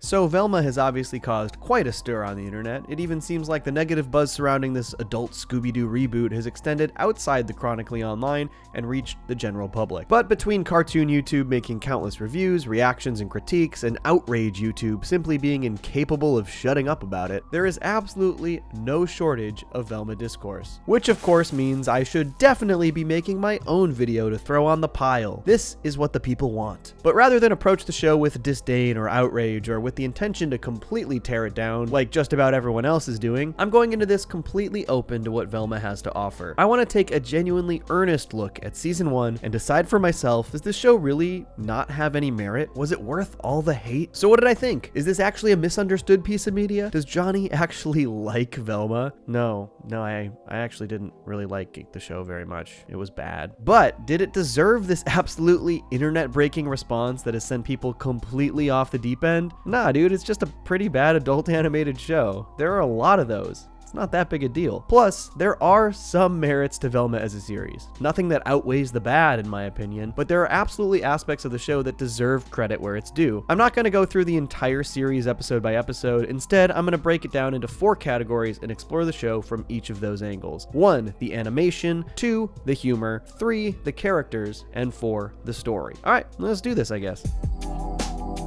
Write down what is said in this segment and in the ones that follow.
So Velma has obviously caused quite a stir on the internet. It even seems like the negative buzz surrounding this adult Scooby Doo reboot has extended outside the Chronically Online and reached the general public. But between cartoon YouTube making countless reviews, reactions, and critiques, and outrage YouTube simply being incapable of shutting up about it, there is absolutely no shortage of Velma discourse. Which of course means I should definitely be making my own video to throw on the pile. This is what the people want. But rather than approach the show with disdain or outrage or with the intention to completely tear it down like just about everyone else is doing, I'm going into this completely open to what Velma has to offer. I want to take a genuinely earnest look at season 1 and decide for myself, does this show really not have any merit? Was it worth all the hate? So what did I think? Is this actually a misunderstood piece of media? Does Johnny actually like Velma? No, I actually didn't really like the show very much. It was bad. But did it deserve this absolutely internet-breaking response that has sent people completely off the deep end? Nah, dude, it's just a pretty bad adult animated show. There are a lot of those. It's not that big a deal. Plus, there are some merits to Velma as a series. Nothing that outweighs the bad, in my opinion, but there are absolutely aspects of the show that deserve credit where it's due. I'm not going to go through the entire series episode by episode. Instead, I'm going to break it down into 4 categories and explore the show from each of those angles. 1, the animation, 2, the humor, 3, the characters, and 4, the story. All right, let's do this, I guess.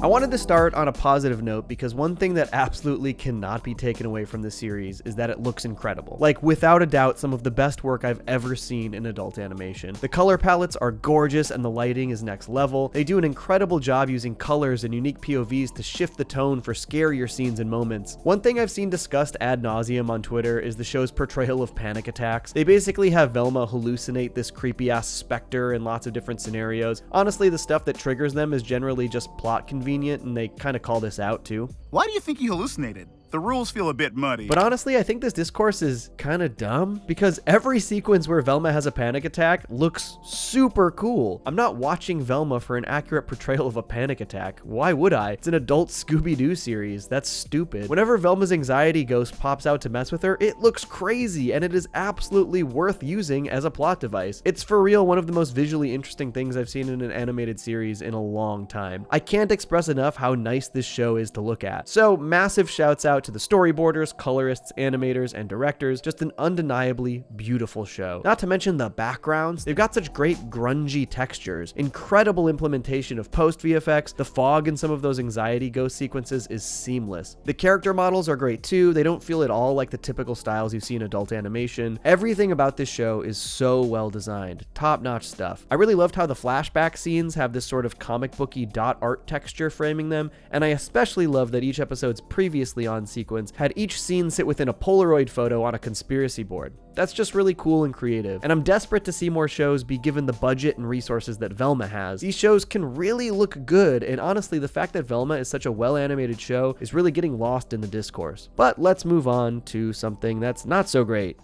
I wanted to start on a positive note because one thing that absolutely cannot be taken away from this series is that it looks incredible. Like, without a doubt, some of the best work I've ever seen in adult animation. The color palettes are gorgeous and the lighting is next level. They do an incredible job using colors and unique POVs to shift the tone for scarier scenes and moments. One thing I've seen discussed ad nauseum on Twitter is the show's portrayal of panic attacks. They basically have Velma hallucinate this creepy ass specter in lots of different scenarios. Honestly, the stuff that triggers them is generally just plot convenience, and they kind of call this out too. Why do you think he hallucinated? The rules feel a bit muddy. But honestly, I think this discourse is kind of dumb because every sequence where Velma has a panic attack looks super cool. I'm not watching Velma for an accurate portrayal of a panic attack. Why would I? It's an adult Scooby Doo series. That's stupid. Whenever Velma's anxiety ghost pops out to mess with her, it looks crazy and it is absolutely worth using as a plot device. It's for real one of the most visually interesting things I've seen in an animated series in a long time. I can't express enough how nice this show is to look at. So massive shouts out to the storyboarders, colorists, animators, and directors. Just an undeniably beautiful show. Not to mention the backgrounds. They've got such great grungy textures. Incredible implementation of post VFX. The fog in some of those anxiety ghost sequences is seamless. The character models are great too. They don't feel at all like the typical styles you see in adult animation. Everything about this show is so well designed. Top-notch stuff. I really loved how the flashback scenes have this sort of comic booky dot art texture framing them, and I especially love that each episode's previously on sequence had each scene sit within a Polaroid photo on a conspiracy board. That's just really cool and creative, and I'm desperate to see more shows be given the budget and resources that Velma has. These shows can really look good, and honestly, the fact that Velma is such a well-animated show is really getting lost in the discourse. But let's move on to something that's not so great.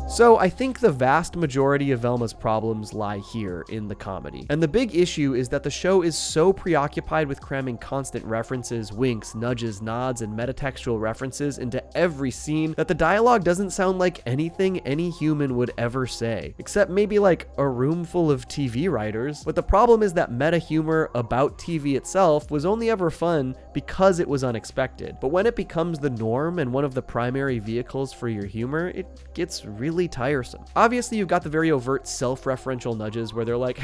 So I think the vast majority of Velma's problems lie here in the comedy. And the big issue is that the show is so preoccupied with cramming constant references, winks, nudges, nods, and metatextual references into every scene that the dialogue doesn't sound like anything any human would ever say, except maybe like a room full of TV writers. But the problem is that meta humor about TV itself was only ever fun because it was unexpected. But when it becomes the norm and one of the primary vehicles for your humor, it gets really tiresome. Obviously, you've got the very overt self-referential nudges where they're like,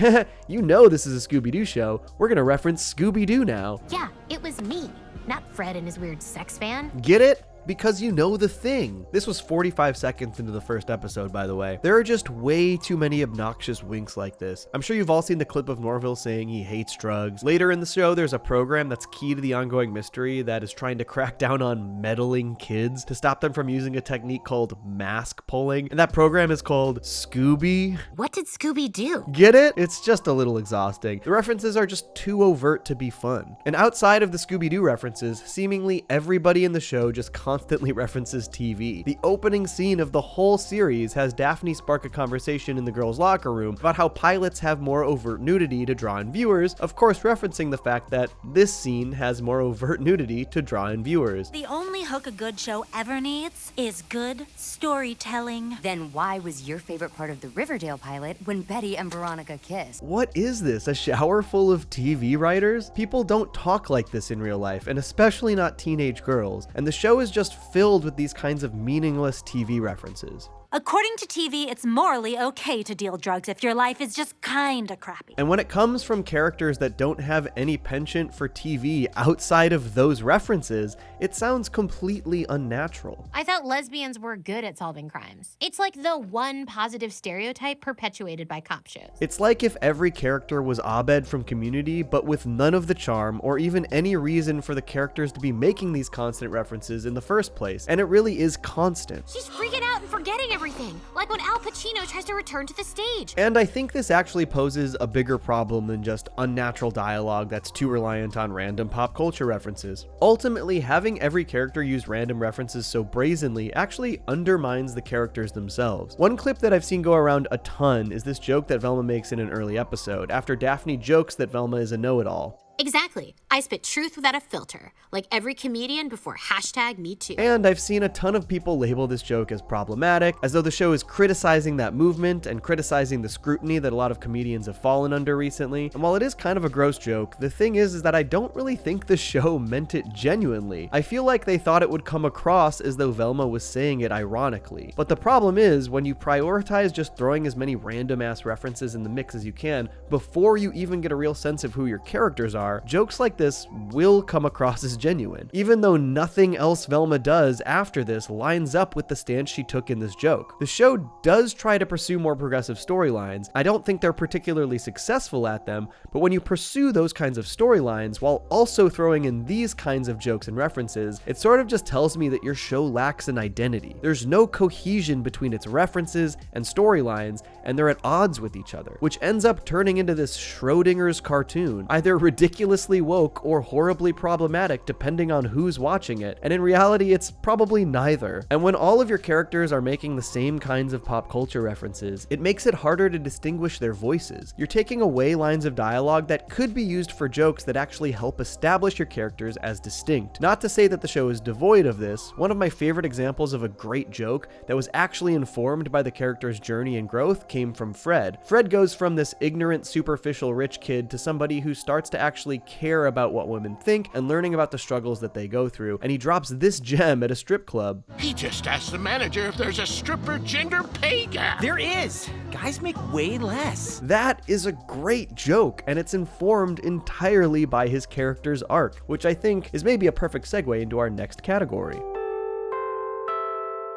you know this is a Scooby Doo show. We're gonna reference Scooby Doo now. Yeah, it was me, not Fred and his weird sex fan. Get it? Because you know the thing. This was 45 seconds into the first episode, by the way. There are just way too many obnoxious winks like this. I'm sure you've all seen the clip of Norville saying he hates drugs. Later in the show, there's a program that's key to the ongoing mystery that is trying to crack down on meddling kids to stop them from using a technique called mask pulling. And that program is called Scooby. What did Scooby do? Get it? It's just a little exhausting. The references are just too overt to be fun. And outside of the Scooby Doo references, seemingly everybody in the show just constantly references TV. The opening scene of the whole series has Daphne spark a conversation in the girls' locker room about how pilots have more overt nudity to draw in viewers, of course referencing the fact that this scene has more overt nudity to draw in viewers. The only hook a good show ever needs is good storytelling. Then why was your favorite part of the Riverdale pilot when Betty and Veronica kissed? What is this, a shower full of TV writers? People don't talk like this in real life, and especially not teenage girls, and the show is just filled with these kinds of meaningless TV references. According to TV, it's morally okay to deal drugs if your life is just kinda crappy. And when it comes from characters that don't have any penchant for TV outside of those references, it sounds completely unnatural. I thought lesbians were good at solving crimes. It's like the one positive stereotype perpetuated by cop shows. It's like if every character was Abed from Community, but with none of the charm or even any reason for the characters to be making these constant references in the first place. And it really is constant. She's freaking out and forgetting everything, like when Al Pacino tries to return to the stage. And I think this actually poses a bigger problem than just unnatural dialogue that's too reliant on random pop culture references. Ultimately, having every character use random references so brazenly actually undermines the characters themselves. One clip that I've seen go around a ton is this joke that Velma makes in an early episode, after Daphne jokes that Velma is a know-it-all. Exactly. I spit truth without a filter, like every comedian before #MeToo. And I've seen a ton of people label this joke as problematic, as though the show is criticizing that movement and criticizing the scrutiny that a lot of comedians have fallen under recently. And while it is kind of a gross joke, the thing is that I don't really think the show meant it genuinely. I feel like they thought it would come across as though Velma was saying it ironically. But the problem is, when you prioritize just throwing as many random ass references in the mix as you can before you even get a real sense of who your characters are, jokes like this will come across as genuine, even though nothing else Velma does after this lines up with the stance she took in this joke. The show does try to pursue more progressive storylines. I don't think they're particularly successful at them, but when you pursue those kinds of storylines while also throwing in these kinds of jokes and references, it sort of just tells me that your show lacks an identity. There's no cohesion between its references and storylines, and they're at odds with each other, which ends up turning into this Schrodinger's cartoon, either ridiculously woke or horribly problematic depending on who's watching it, and in reality it's probably neither. And when all of your characters are making the same kinds of pop culture references, it makes it harder to distinguish their voices. You're taking away lines of dialogue that could be used for jokes that actually help establish your characters as distinct. Not to say that the show is devoid of this. One of my favorite examples of a great joke that was actually informed by the character's journey and growth came from Fred. Fred goes from this ignorant, superficial rich kid to somebody who starts to actually care about what women think and learning about the struggles that they go through, and he drops this gem at a strip club. He just asked the manager if there's a stripper gender pay gap. There is. Guys make way less. That is a great joke, and it's informed entirely by his character's arc, which I think is maybe a perfect segue into our next category.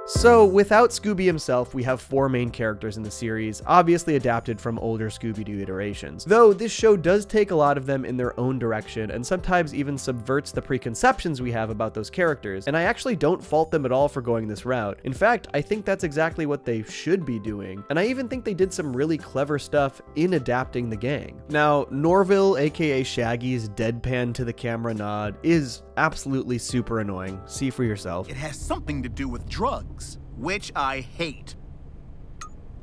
So, without Scooby himself, we have 4 main characters in the series, obviously adapted from older Scooby Doo iterations. Though this show does take a lot of them in their own direction, and sometimes even subverts the preconceptions we have about those characters, and I actually don't fault them at all for going this route. In fact, I think that's exactly what they should be doing, and I even think they did some really clever stuff in adapting the gang. Now, Norville, aka Shaggy's deadpan to the camera nod, is absolutely super annoying. See for yourself. It has something to do with drugs, which I hate.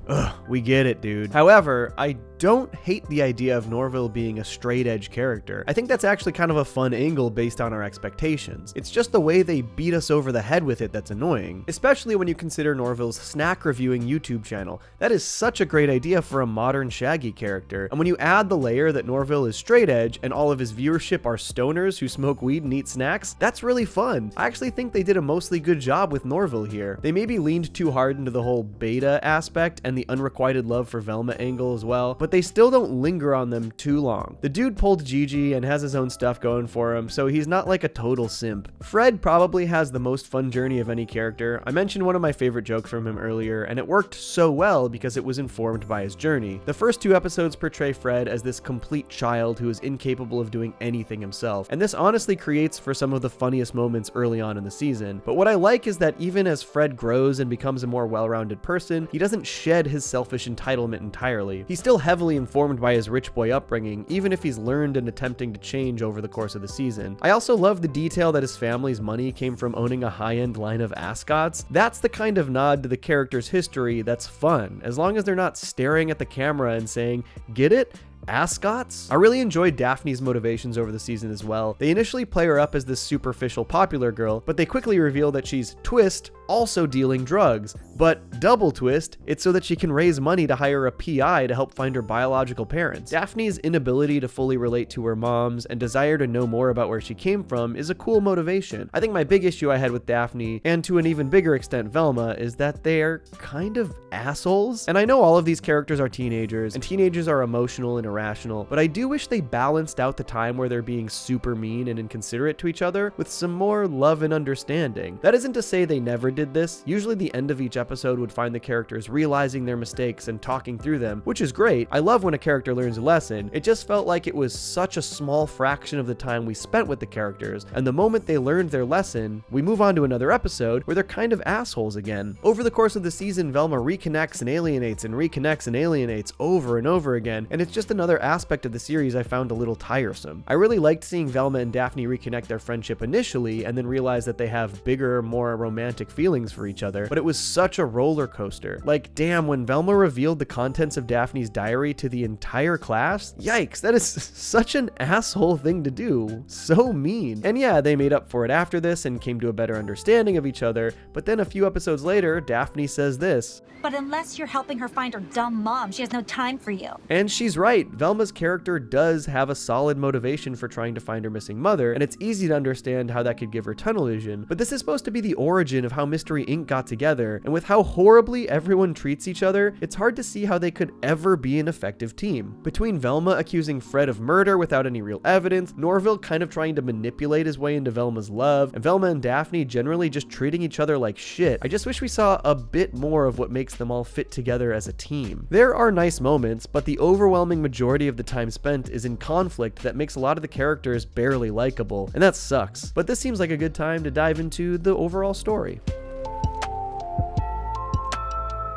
Ugh, we get it, dude. However, I don't hate the idea of Norville being a straight edge character. I think that's actually kind of a fun angle based on our expectations. It's just the way they beat us over the head with it that's annoying, especially when you consider Norville's snack reviewing YouTube channel. That is such a great idea for a modern Shaggy character. And when you add the layer that Norville is straight edge and all of his viewership are stoners who smoke weed and eat snacks, that's really fun. I actually think they did a mostly good job with Norville here. They maybe leaned too hard into the whole beta aspect and the unrequited love for Velma angle as well, but they still don't linger on them too long. The dude pulled Gigi and has his own stuff going for him, so he's not like a total simp. Fred probably has the most fun journey of any character. I mentioned one of my favorite jokes from him earlier, and it worked so well because it was informed by his journey. The first 2 episodes portray Fred as this complete child who is incapable of doing anything himself, and this honestly creates for some of the funniest moments early on in the season. But what I like is that even as Fred grows and becomes a more well-rounded person, he doesn't shed his selfish entitlement entirely. He still heavily heavily informed by his rich boy upbringing, even if he's learned and attempting to change over the course of the season. I also love the detail that his family's money came from owning a high-end line of ascots. That's the kind of nod to the character's history that's fun, as long as they're not staring at the camera and saying, "Get it? Ascots?" I really enjoyed Daphne's motivations over the season as well. They initially play her up as this superficial popular girl, but they quickly reveal that she's twist, also dealing drugs. But double twist, it's so that she can raise money to hire a PI to help find her biological parents. Daphne's inability to fully relate to her moms and desire to know more about where she came from is a cool motivation. I think my big issue I had with Daphne, and to an even bigger extent Velma, is that they're kind of assholes. And I know all of these characters are teenagers, and teenagers are emotional and irrational, but I do wish they balanced out the time where they're being super mean and inconsiderate to each other with some more love and understanding. That isn't to say they never did this. Usually the end of each episode would find the characters realizing their mistakes and talking through them, which is great. I love when a character learns a lesson. It just felt like it was such a small fraction of the time we spent with the characters, and the moment they learned their lesson, we move on to another episode where they're kind of assholes again. Over the course of the season, Velma reconnects and alienates and reconnects and alienates over and over again, and it's just another aspect of the series I found a little tiresome. I really liked seeing Velma and Daphne reconnect their friendship initially and then realize that they have bigger, more romantic feelings for each other, but it was such a roller coaster. Like, damn, when Velma revealed the contents of Daphne's diary to the entire class, yikes, that is such an asshole thing to do. So mean. And yeah, they made up for it after this and came to a better understanding of each other, but then a few episodes later, Daphne says this: But unless you're helping her find her dumb mom, she has no time for you. And she's right. Velma's character does have a solid motivation for trying to find her missing mother, and it's easy to understand how that could give her tunnel vision, but this is supposed to be the origin of how Mystery Inc. got together, and with how horribly everyone treats each other, it's hard to see how they could ever be an effective team. Between Velma accusing Fred of murder without any real evidence, Norville kind of trying to manipulate his way into Velma's love, and Velma and Daphne generally just treating each other like shit, I just wish we saw a bit more of what makes them all fit together as a team. There are nice moments, but the overwhelming majority of the time spent is in conflict that makes a lot of the characters barely likable, and that sucks. But this seems like a good time to dive into the overall story.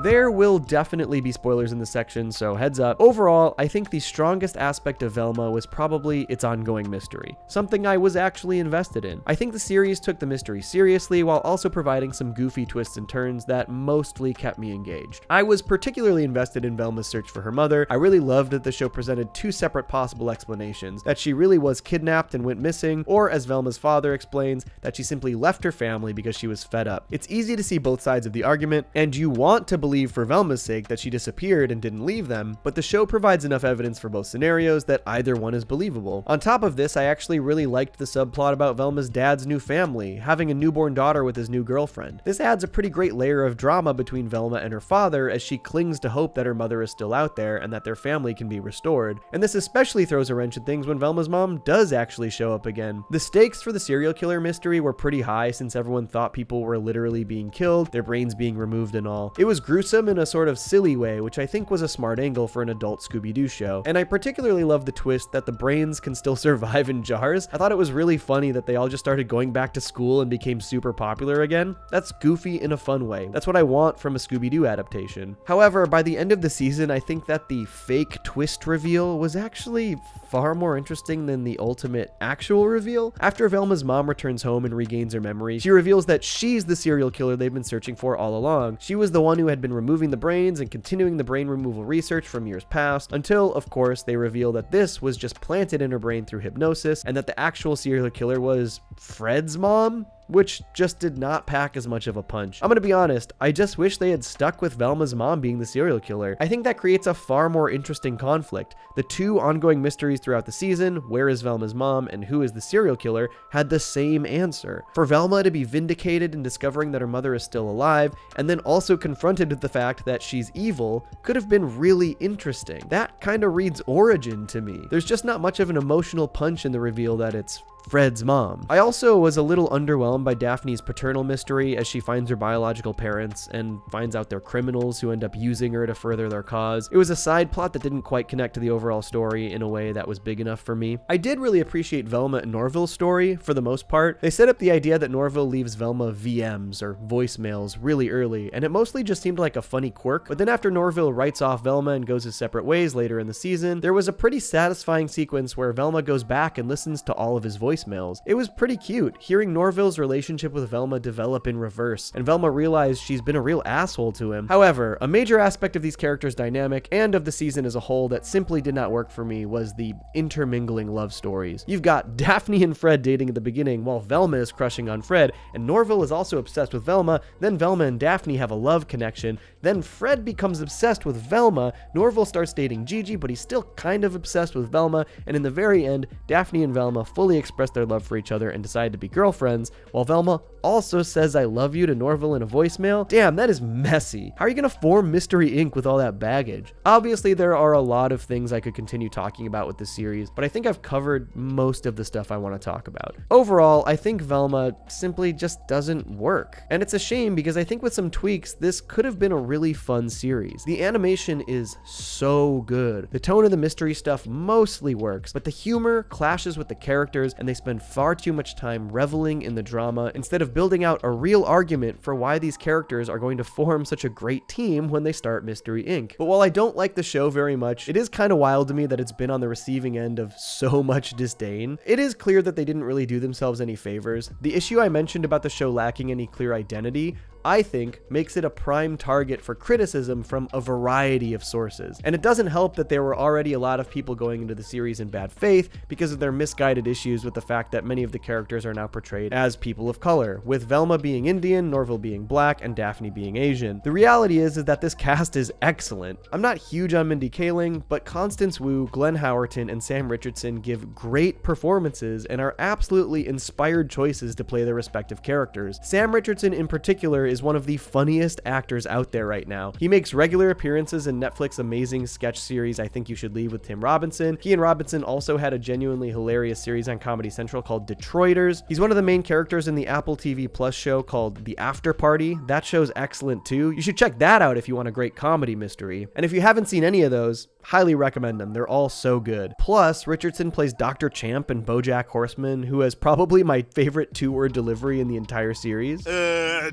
There will definitely be spoilers in this section, so heads up. Overall, I think the strongest aspect of Velma was probably its ongoing mystery, something I was actually invested in. I think the series took the mystery seriously while also providing some goofy twists and turns that mostly kept me engaged. I was particularly invested in Velma's search for her mother. I really loved that the show presented two separate possible explanations, that she really was kidnapped and went missing, or as Velma's father explains, that she simply left her family because she was fed up. It's easy to see both sides of the argument, and you want to believe for Velma's sake that she disappeared and didn't leave them, but the show provides enough evidence for both scenarios that either one is believable. On top of this, I actually really liked the subplot about Velma's dad's new family, having a newborn daughter with his new girlfriend. This adds a pretty great layer of drama between Velma and her father as she clings to hope that her mother is still out there and that their family can be restored. And this especially throws a wrench in things when Velma's mom does actually show up again. The stakes for the serial killer mystery were pretty high since everyone thought people were literally being killed, their brains being removed and all. It was gruesome in a sort of silly way, which I think was a smart angle for an adult Scooby Doo show. And I particularly love the twist that the brains can still survive in jars. I thought it was really funny that they all just started going back to school and became super popular again. That's goofy in a fun way. That's what I want from a Scooby Doo adaptation. However, by the end of the season, I think that the fake twist reveal was actually far more interesting than the ultimate actual reveal. After Velma's mom returns home and regains her memory, she reveals that she's the serial killer they've been searching for all along. She was the one who had been removing the brains and continuing the brain removal research from years past, until, of course, they reveal that this was just planted in her brain through hypnosis, and that the actual serial killer was Fred's mom, which just did not pack as much of a punch. I'm gonna be honest, I just wish they had stuck with Velma's mom being the serial killer. I think that creates a far more interesting conflict. The two ongoing mysteries throughout the season, where is Velma's mom and who is the serial killer, had the same answer. For Velma to be vindicated in discovering that her mother is still alive, and then also confronted with the fact that she's evil, could have been really interesting. That kind of reads Origin to me. There's just not much of an emotional punch in the reveal that it's Fred's mom. I also was a little underwhelmed by Daphne's paternal mystery as she finds her biological parents and finds out they're criminals who end up using her to further their cause. It was a side plot that didn't quite connect to the overall story in a way that was big enough for me. I did really appreciate Velma and Norville's story for the most part. They set up the idea that Norville leaves Velma VMs or voicemails really early, and it mostly just seemed like a funny quirk. But then after Norville writes off Velma and goes his separate ways later in the season, there was a pretty satisfying sequence where Velma goes back and listens to all of his voicemails. It was pretty cute, hearing Norville's relationship with Velma develop in reverse, and Velma realized she's been a real asshole to him. However, a major aspect of these characters' dynamic and of the season as a whole that simply did not work for me was the intermingling love stories. You've got Daphne and Fred dating at the beginning while Velma is crushing on Fred, and Norville is also obsessed with Velma. Then Velma and Daphne have a love connection. Then Fred becomes obsessed with Velma. Norville starts dating Gigi, but he's still kind of obsessed with Velma, and in the very end, Daphne and Velma fully express their love for each other and decide to be girlfriends, while Velma also says I love you to Norville in a voicemail. Damn, that is messy. How are you gonna form Mystery Inc. with all that baggage? Obviously, there are a lot of things I could continue talking about with this series, but I think I've covered most of the stuff I want to talk about. Overall, I think Velma simply just doesn't work. And it's a shame because I think with some tweaks, this could have been a really fun series. The animation is so good. The tone of the mystery stuff mostly works, but the humor clashes with the characters and they spend far too much time reveling in the drama instead of building out a real argument for why these characters are going to form such a great team when they start Mystery Inc. But while I don't like the show very much, it is kind of wild to me that it's been on the receiving end of so much disdain. It is clear that they didn't really do themselves any favors. The issue I mentioned about the show lacking any clear identity, I think, makes it a prime target for criticism from a variety of sources. And it doesn't help that there were already a lot of people going into the series in bad faith because of their misguided issues with the fact that many of the characters are now portrayed as people of color, with Velma being Indian, Norville being black, and Daphne being Asian. The reality is that this cast is excellent. I'm not huge on Mindy Kaling, but Constance Wu, Glenn Howerton, and Sam Richardson give great performances and are absolutely inspired choices to play their respective characters. Sam Richardson in particular is one of the funniest actors out there right now. He makes regular appearances in Netflix's amazing sketch series I Think You Should Leave with Tim Robinson. He and Robinson also had a genuinely hilarious series on Comedy Central called Detroiters. He's one of the main characters in the Apple TV Plus show called The After Party. That show's excellent too. You should check that out if you want a great comedy mystery. And if you haven't seen any of those, highly recommend them. They're all so good. Plus, Richardson plays Dr. Champ in BoJack Horseman, who has probably my favorite two-word delivery in the entire series.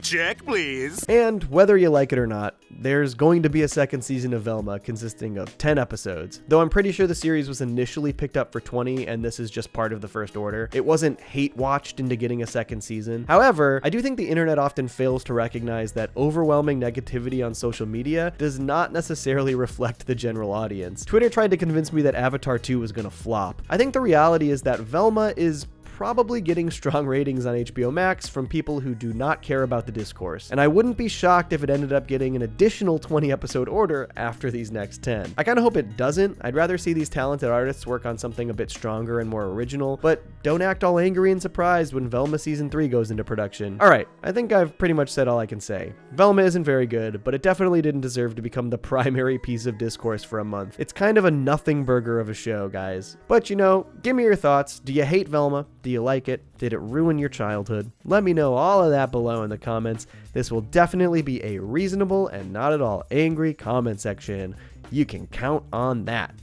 Check, please. And whether you like it or not, there's going to be a second season of Velma consisting of 10 episodes. Though I'm pretty sure the series was initially picked up for 20 and this is just part of the first order. It wasn't hate-watched into getting a second season. However, I do think the internet often fails to recognize that overwhelming negativity on social media does not necessarily reflect the general audience. Twitter tried to convince me that Avatar 2 was gonna flop. I think the reality is that Velma is probably getting strong ratings on HBO Max from people who do not care about the discourse. And I wouldn't be shocked if it ended up getting an additional 20 episode order after these next 10. I kind of hope it doesn't. I'd rather see these talented artists work on something a bit stronger and more original, but don't act all angry and surprised when Velma Season 3 goes into production. Alright, I think I've pretty much said all I can say. Velma isn't very good, but it definitely didn't deserve to become the primary piece of discourse for a month. It's kind of a nothing burger of a show, guys. But you know, give me your thoughts. Do you hate Velma? Do you like it? Did it ruin your childhood? Let me know all of that below in the comments. This will definitely be a reasonable and not at all angry comment section. You can count on that.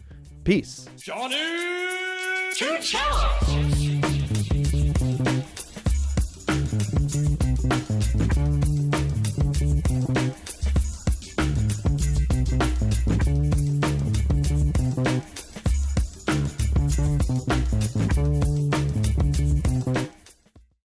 Peace. Johnny to Cellos.